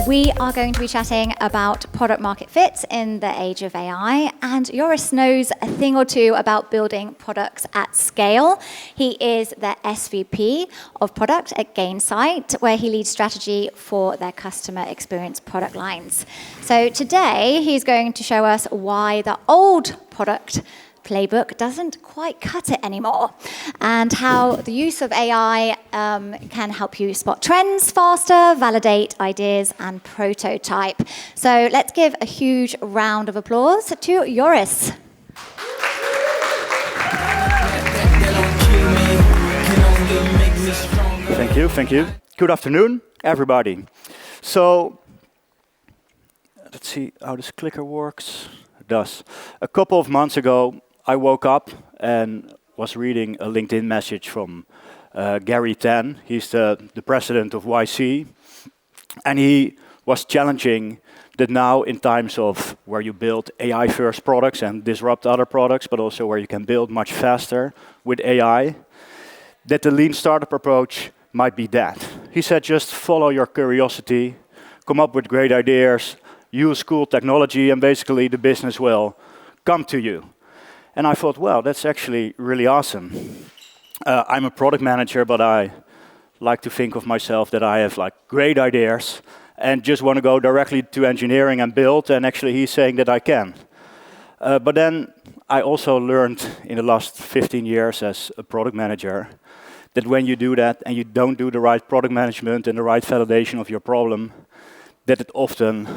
We are going to be chatting about product market fit in the age of AI, and Joris knows a thing or two about building products at scale. He is the SVP of product at Gainsight, where he leads strategy for their customer experience product lines. So today, he's going to show us why the old product playbook doesn't quite cut it anymore, and how the use of AI can help you spot trends faster, validate ideas, and prototype. So let's give a huge round of applause to Joris. Thank you. Good afternoon, everybody. So, let's see how this clicker works. It does. A couple of months ago, I woke up and was reading a LinkedIn message from Gary Tan. He's the president of YC. And he was challenging that now in times of where you build AI-first products and disrupt other products, but also where you can build much faster with AI, that the lean startup approach might be dead. He said, just follow your curiosity, come up with great ideas, use cool technology, and basically the business will come to you. And I thought, well, that's actually really awesome. I'm a product manager, but I like to think of myself that I have like great ideas and just want to go directly to engineering and build, and actually he's saying that I can. But then I also learned in the last 15 years as a product manager that when you do that and you don't do the right product management and the right validation of your problem, that it often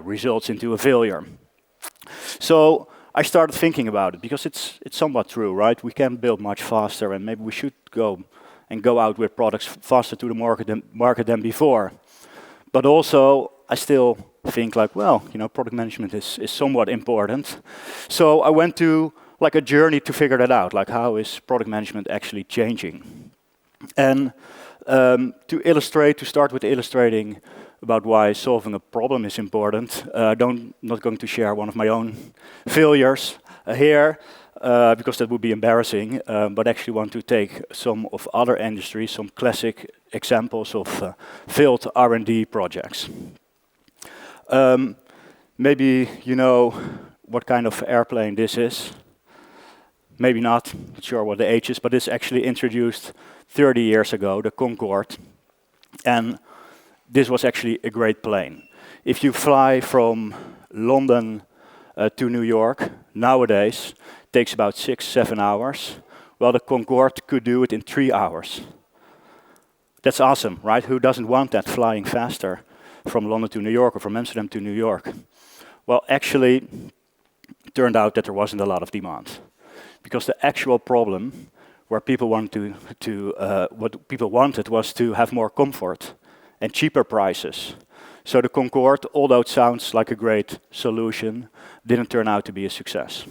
results into a failure. So I started thinking about it because it's somewhat true, right? We can build much faster, and maybe we should go out with products faster to the market than before. But also, I still think like, well, product management is somewhat important. So I went to like a journey to figure that out, like how is product management actually changing? And to start with illustrating about why solving a problem is important. Not going to share one of my own failures here, because that would be embarrassing, but actually want to take some of other industries, some classic examples of failed R&D projects. Maybe you know what kind of airplane this is. Maybe not sure what the age is, but it's actually introduced 30 years ago, the Concorde. And this was actually a great plane. If you fly from London to New York, nowadays, it takes about 6-7 hours. Well, the Concorde could do it in 3 hours. That's awesome, right? Who doesn't want that, flying faster from London to New York or from Amsterdam to New York? Well, actually, it turned out that there wasn't a lot of demand. Because the actual problem where people wanted what people wanted was to have more comfort and cheaper prices. So the Concorde, although it sounds like a great solution, didn't turn out to be a success.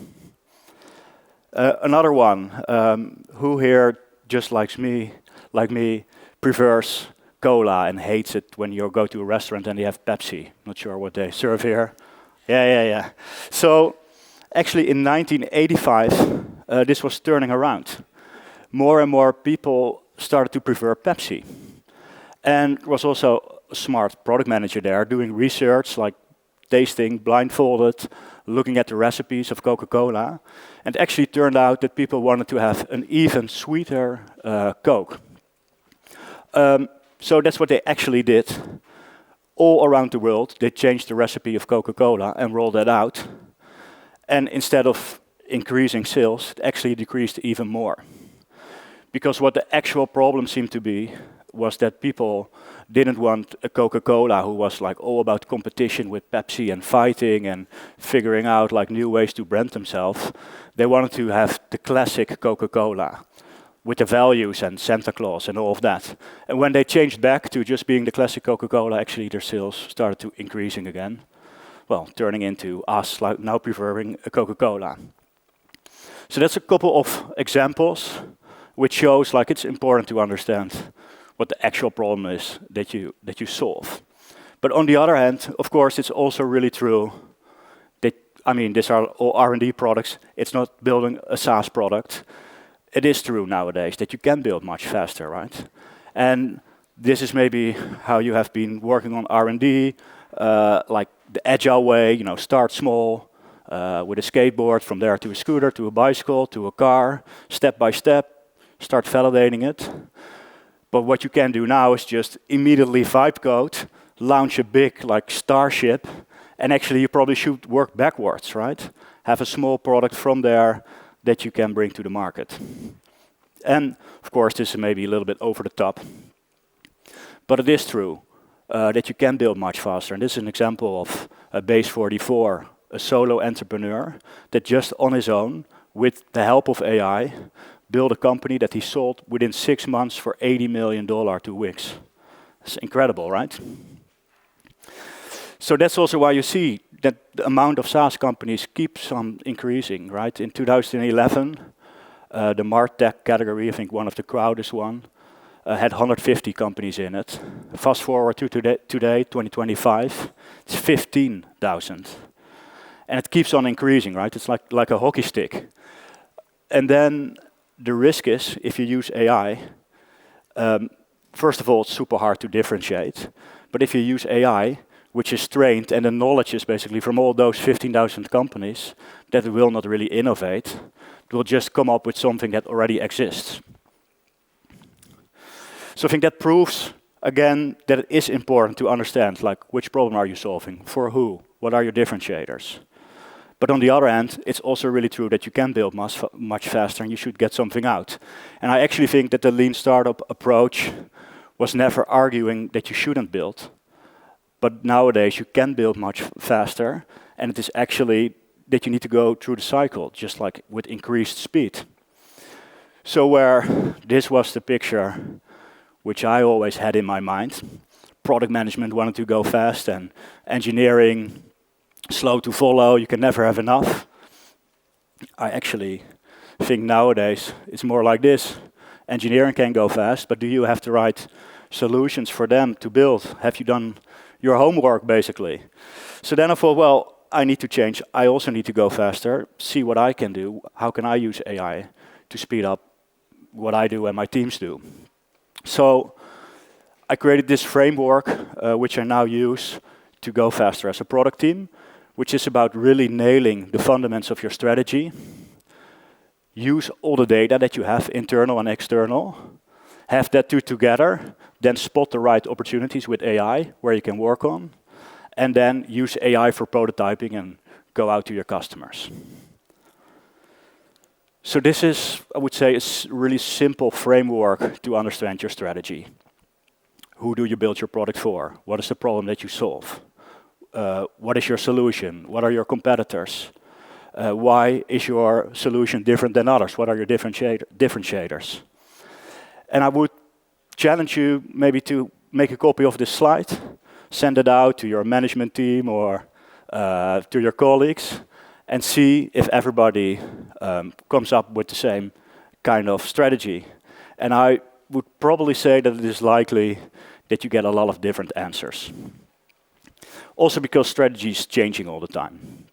Another one, who here, just like me, prefers cola and hates it when you go to a restaurant and they have Pepsi? Not sure what they serve here. Yeah. So actually in 1985, this was turning around. More and more people started to prefer Pepsi. And there was also a smart product manager there doing research, like tasting, blindfolded, looking at the recipes of Coca-Cola. And actually turned out that people wanted to have an even sweeter Coke. So that's what they actually did. All around the world, they changed the recipe of Coca-Cola and rolled that out. And instead of increasing sales, it actually decreased even more. Because what the actual problem seemed to be was that people didn't want a Coca-Cola who was like all about competition with Pepsi and fighting and figuring out like new ways to brand themselves. They wanted to have the classic Coca-Cola with the values and Santa Claus and all of that. And when they changed back to just being the classic Coca-Cola, actually their sales started to increasing again. Well, turning into us like now preferring a Coca-Cola. So that's a couple of examples which shows like it's important to understand what the actual problem is that you solve. But on the other hand, of course, it's also really true that, these are all R&D products. It's not building a SaaS product. It is true nowadays that you can build much faster, right? And This is maybe how you have been working on R&D, like the agile way, start small, with a skateboard, from there to a scooter, to a bicycle, to a car, step by step, start validating it. But what you can do now is just immediately vibe code, launch a big like starship, and actually you probably should work backwards, right? Have a small product from there that you can bring to the market. And of course, this is maybe a little bit over the top, but it is true that you can build much faster. And this is an example of a Base 44, a solo entrepreneur that just on his own, with the help of AI, built a company that he sold within 6 months for $80 million to Wix. It's incredible, right? So that's also why you see that the amount of SaaS companies keeps on increasing, right? In 2011, the MarTech category, I think one of the crowdest one, had 150 companies in it. Fast forward to today, 2025, it's 15,000. And it keeps on increasing, right? It's like a hockey stick. And then the risk is, if you use AI, first of all, it's super hard to differentiate. But if you use AI, which is trained, and the knowledge is basically from all those 15,000 companies, that it will not really innovate. It will just come up with something that already exists. So I think that proves, again, that it is important to understand, like, which problem are you solving? For who? What are your differentiators? But on the other hand, it's also really true that you can build much faster and you should get something out. And I actually think that the lean startup approach was never arguing that you shouldn't build. But nowadays you can build much faster, and it is actually that you need to go through the cycle, just like with increased speed. So where this was the picture which I always had in my mind, product management wanted to go fast and engineering slow to follow, you can never have enough. I actually think nowadays it's more like this. Engineering can go fast, but do you have the right solutions for them to build? Have you done your homework, basically? So then I thought, well, I need to change. I also need to go faster, see what I can do. How can I use AI to speed up what I do and my teams do? So I created this framework, which I now use to go faster as a product team, which is about really nailing the fundamentals of your strategy. Use all the data that you have, internal and external. Have that two together, then spot the right opportunities with AI where you can work on, and then use AI for prototyping and go out to your customers. So this is, I would say, a really simple framework to understand your strategy. Who do you build your product for? What is the problem that you solve? What is your solution? What are your competitors? Why is your solution different than others? What are your differentiators? And I would challenge you maybe to make a copy of this slide, send it out to your management team or to your colleagues, and see if everybody comes up with the same kind of strategy. And I would probably say that it is likely that you get a lot of different answers. Also because strategy is changing all the time.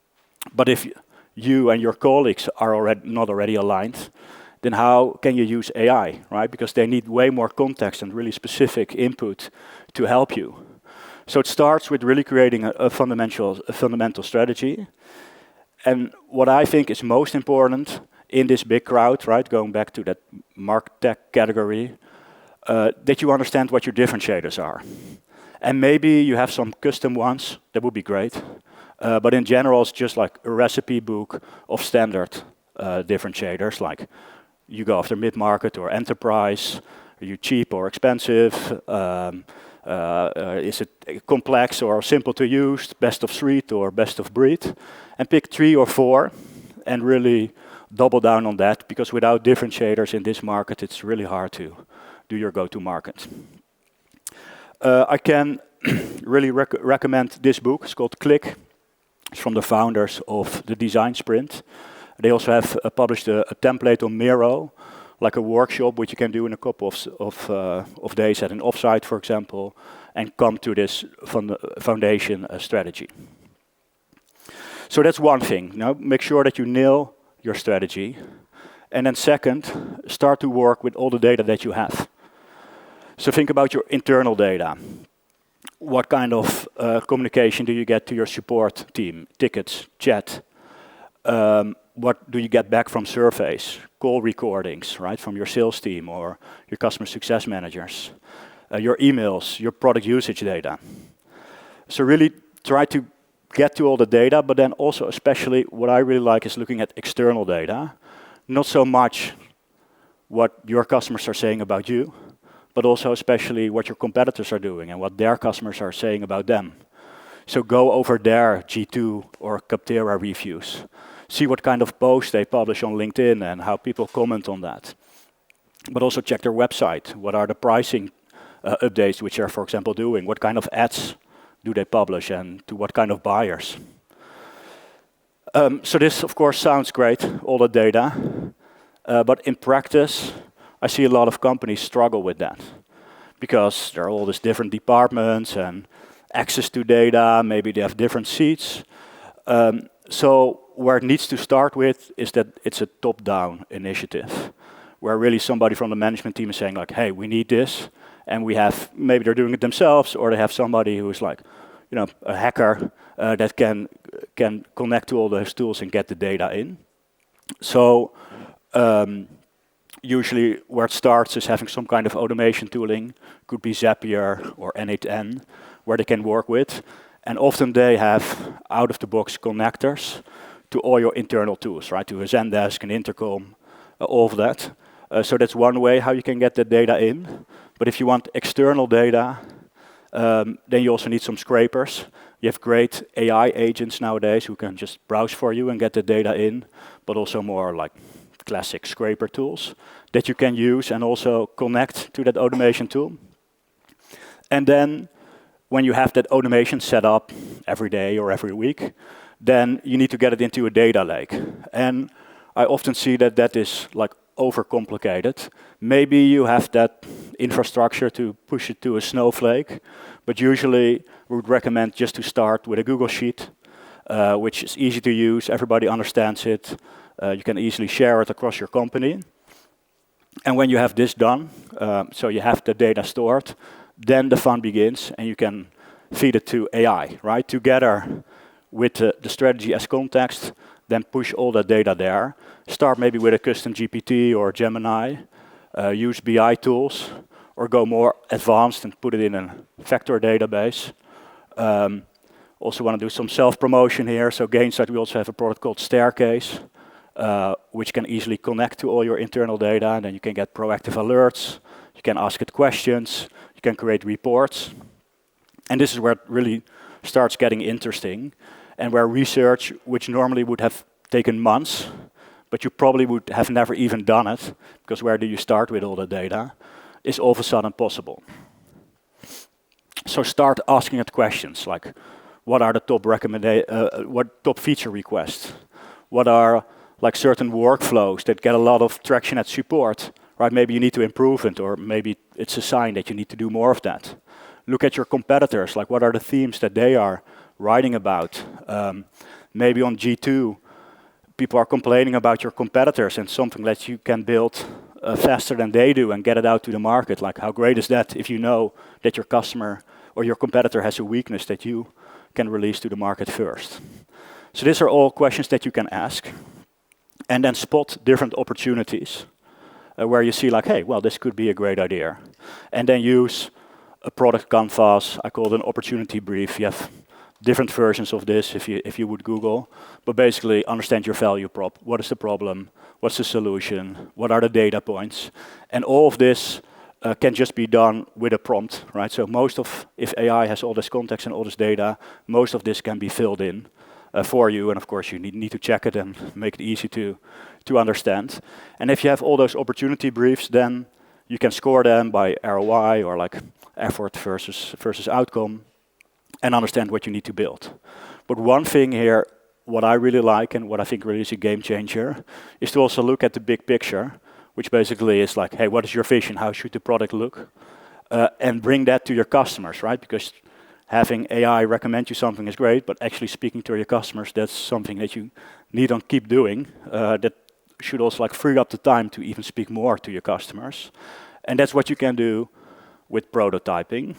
But if you and your colleagues are not already aligned, then how can you use AI, right? Because they need way more context and really specific input to help you. So it starts with really creating a fundamental strategy. And what I think is most important in this big crowd, right, going back to that MarTech category, that you understand what your differentiators are. And maybe you have some custom ones, that would be great. But in general, it's just like a recipe book of standard differentiators, like you go after mid-market or enterprise, are you cheap or expensive, is it complex or simple to use, best of suite or best of breed, and pick 3 or 4 and really double down on that, because without differentiators in this market, it's really hard to do your go-to-market. I can really recommend this book. It's called Click. It's from the founders of the Design Sprint. They also have published a template on Miro, like a workshop which you can do in a couple of days at an offsite, for example, and come to this foundation strategy. So that's one thing. Now, make sure that you nail your strategy. And then second, start to work with all the data that you have. So think about your internal data. What kind of communication do you get to your support team? Tickets, chat. What do you get back from surveys, call recordings, right, from your sales team or your customer success managers? Your emails, your product usage data. So really try to get to all the data, but then also especially what I really like is looking at external data. Not so much what your customers are saying about you, but also especially what your competitors are doing and what their customers are saying about them. So go over their G2 or Capterra reviews. See what kind of posts they publish on LinkedIn and how people comment on that. But also check their website. What are the pricing updates which they're, for example, doing? What kind of ads do they publish and to what kind of buyers? So this, of course, sounds great, all the data. But in practice, I see a lot of companies struggle with that because there are all these different departments and access to data, maybe they have different seats. So where it needs to start with is that it's a top-down initiative where really somebody from the management team is saying like, hey, we need this. And we have, maybe they're doing it themselves or they have somebody who is like, you know, a hacker that can connect to all those tools and get the data in. So usually where it starts is having some kind of automation tooling, could be Zapier or N8N, where they can work with. And often they have out-of-the-box connectors to all your internal tools, right? To a Zendesk, an Intercom, all of that. So that's one way how you can get the data in. But if you want external data, then you also need some scrapers. You have great AI agents nowadays who can just browse for you and get the data in, but also more like classic scraper tools that you can use and also connect to that automation tool. And then when you have that automation set up every day or every week, then you need to get it into a data lake. And I often see that that is like overcomplicated. Maybe you have that infrastructure to push it to a Snowflake, but usually we would recommend just to start with a Google Sheet, which is easy to use, everybody understands it, you can easily share it across your company. And when you have this done, so you have the data stored, then the fun begins and you can feed it to AI, right? Together with the strategy as context, then push all that data there. Start maybe with a custom GPT or Gemini, use BI tools, or go more advanced and put it in a vector database. Also want to do some self-promotion here. So Gainsight, we also have a product called Staircase, which can easily connect to all your internal data, and then you can get proactive alerts, you can ask it questions, you can create reports. And this is where it really starts getting interesting, and where research, which normally would have taken months, but you probably would have never even done it, because where do you start with all the data, is all of a sudden possible. So start asking it questions like, what are the top what top feature requests? What are like certain workflows that get a lot of traction at support, right? Maybe you need to improve it, or maybe it's a sign that you need to do more of that. Look at your competitors, like what are the themes that they are writing about? Maybe on G2, people are complaining about your competitors and something that you can build faster than they do and get it out to the market. Like how great is that if you know that your customer or your competitor has a weakness that you can release to the market first. So these are all questions that you can ask. And then spot different opportunities where you see like, hey, well, this could be a great idea. And then use a product canvas. I call it an opportunity brief. You have different versions of this if you would Google. But basically understand your value prop. What is the problem? What's the solution? What are the data points? And all of this can just be done with a prompt, right? So most of, if AI has all this context and all this data, most of this can be filled in for you. And of course, you need to check it and make it easy to understand. And if you have all those opportunity briefs, then you can score them by ROI or like effort versus outcome and understand what you need to build. But one thing here, what I really like and what I think really is a game changer, is to also look at the big picture, which basically is like, hey, what is your vision? How should the product look? And bring that to your customers, right? Because having AI recommend you something is great, but actually speaking to your customers, that's something that you need to keep doing. That should also like free up the time to even speak more to your customers. And that's what you can do with prototyping.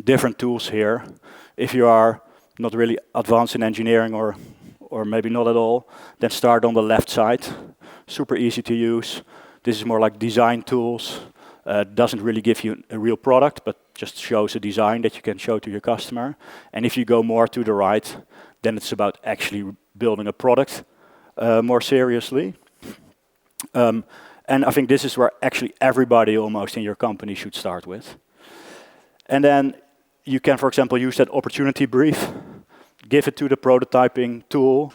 Different tools here. If you are not really advanced in engineering or maybe not at all, then start on the left side. Super easy to use. This is more like design tools. Doesn't really give you a real product, but just shows a design that you can show to your customer. And if you go more to the right, then it's about actually building a product more seriously. And I think this is where actually everybody almost in your company should start with. And then you can, for example, use that opportunity brief, give it to the prototyping tool,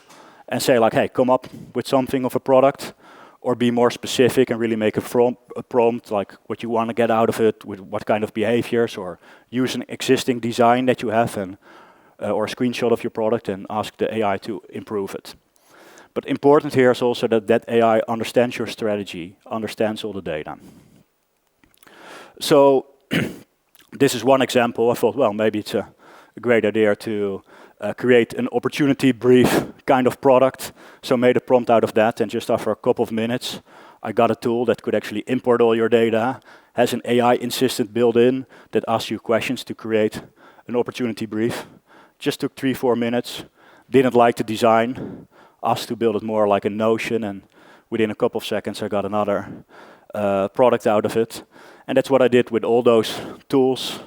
and say like, hey, come up with something of a product, or be more specific and really make a prompt, like what you want to get out of it, with what kind of behaviors, or use an existing design that you have, and or a screenshot of your product, and ask the AI to improve it. But important here is also that AI understands your strategy, understands all the data. So this is one example. I thought, well, maybe it's a great idea to create an opportunity brief kind of product. So made a prompt out of that, and just after a couple of minutes, I got a tool that could actually import all your data, has an AI assistant built in that asks you questions to create an opportunity brief. Just took 3-4 minutes, didn't like the design, asked to build it more like a Notion, and within a couple of seconds I got another product out of it. And that's what I did with all those tools,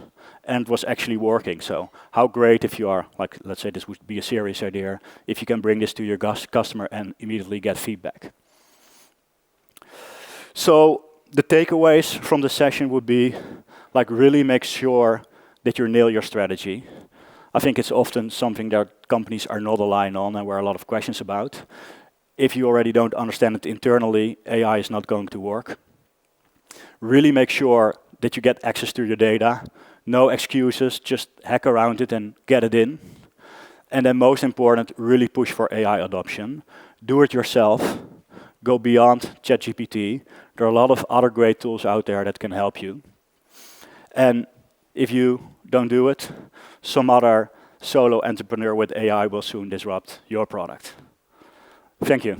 and was actually working. So how great if you are, like, let's say this would be a serious idea, if you can bring this to your customer and immediately get feedback. So the takeaways from the session would be, like, really make sure that you nail your strategy. I think it's often something that companies are not aligned on and where a lot of questions about. If you already don't understand it internally, AI is not going to work. Really make sure that you get access to your data. No excuses, just hack around it and get it in. And then most important, really push for AI adoption. Do it yourself. Go beyond ChatGPT. There are a lot of other great tools out there that can help you. And if you don't do it, some other solo entrepreneur with AI will soon disrupt your product. Thank you.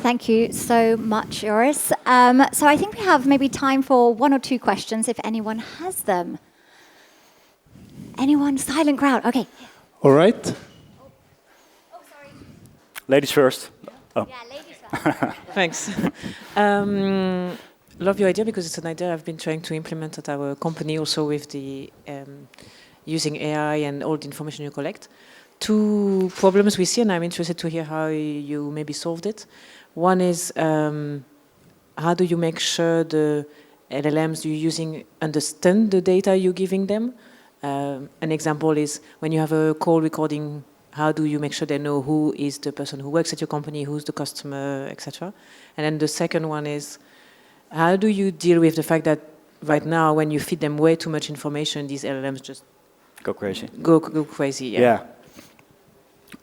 Thank you so much, Joris. So I think we have maybe time for 1 or 2 questions, if anyone has them. Anyone? Silent crowd. Okay. All right. Oh, sorry. Ladies first. Oh. Yeah, ladies first. Thanks. Love your idea, because it's an idea I've been trying to implement at our company, also with the using AI and all the information you collect. 2 problems we see, and I'm interested to hear how you maybe solved it. One is, how do you make sure the LLMs you're using understand the data you're giving them? An example is when you have a call recording, how do you make sure they know who is the person who works at your company, who's the customer, etc. And then the second one is, how do you deal with the fact that right now, when you feed them way too much information, these LLMs just Go crazy. Go crazy, yeah.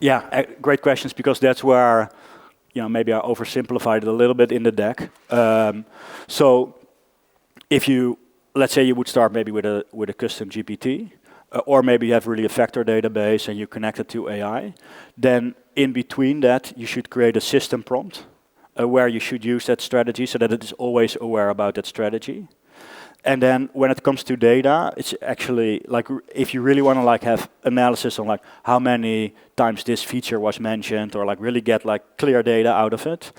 Yeah, great questions, because that's where, maybe I oversimplified it a little bit in the deck. So if you, let's say you would start maybe with a custom GPT, or maybe you have really a vector database and you connect it to AI, then in between that, you should create a system prompt where you should use that strategy so that it is always aware about that strategy. And then when it comes to data, it's actually like, if you really want to like have analysis on like how many times this feature was mentioned, or like really get like clear data out of it,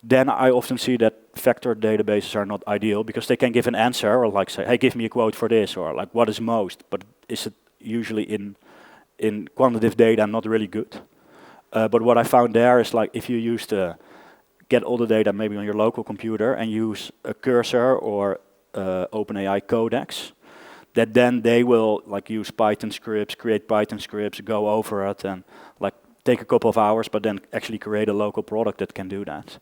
then I often see that vector databases are not ideal, because they can give an answer, or like say, hey, give me a quote for this, or like what is most, but is it usually in quantitative data not really good. But what I found there is, like, if you use to get all the data maybe on your local computer and use a cursor or OpenAI codex, that then they will like use Python scripts, create Python scripts, go over it, and like take a couple of hours, but then actually create a local product that can do that.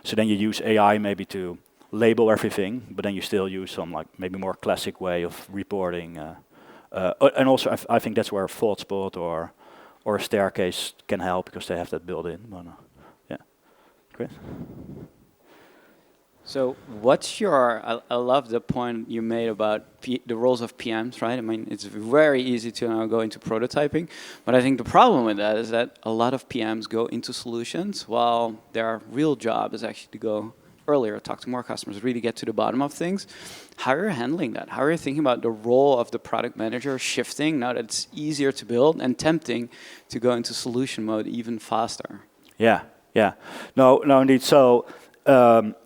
So then you use AI maybe to label everything, but then you still use some like maybe more classic way of reporting. And also I think that's where ThoughtSpot or a Staircase can help, because they have that built in. But, yeah, great. So what's your, I love the point you made about the roles of PMs, right? I mean, it's very easy to now go into prototyping, but I think the problem with that is that a lot of PMs go into solutions while their real job is actually to go earlier, talk to more customers, really get to the bottom of things. How are you handling that? How are you thinking about the role of the product manager shifting now that it's easier to build and tempting to go into solution mode even faster? Yeah. No, indeed. So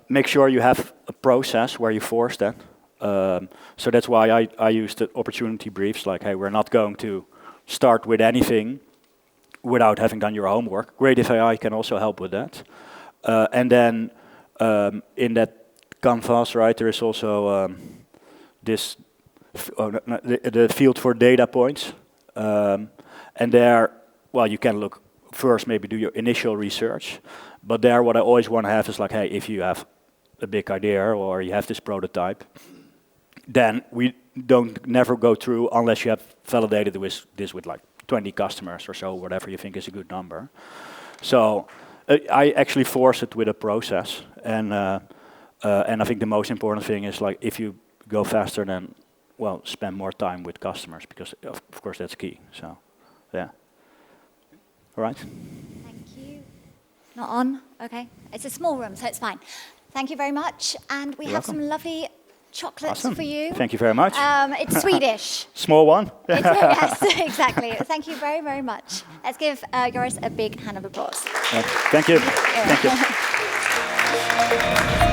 make sure you have a process where you force that. So that's why I use the opportunity briefs, like, hey, we're not going to start with anything without having done your homework. Creative AI can also help with that. And then in that canvas, right, there is also the field for data points. And there, well, you can look first, maybe do your initial research. But there, what I always want to have is like, hey, if you have a big idea or you have this prototype, then we never go through unless you have validated this with like 20 customers or so, whatever you think is a good number. So I actually force it with a process, and I think the most important thing is like if you go faster, then well, spend more time with customers because of course that's key. So yeah. All right. Thank you. Not on? Okay. It's a small room, so it's fine. Thank you very much. And we have some lovely chocolates for you. Thank you very much. It's Swedish. Small one. Yes, exactly. Thank you very, very much. Let's give Joris a big hand of applause. Thank you. Thank you.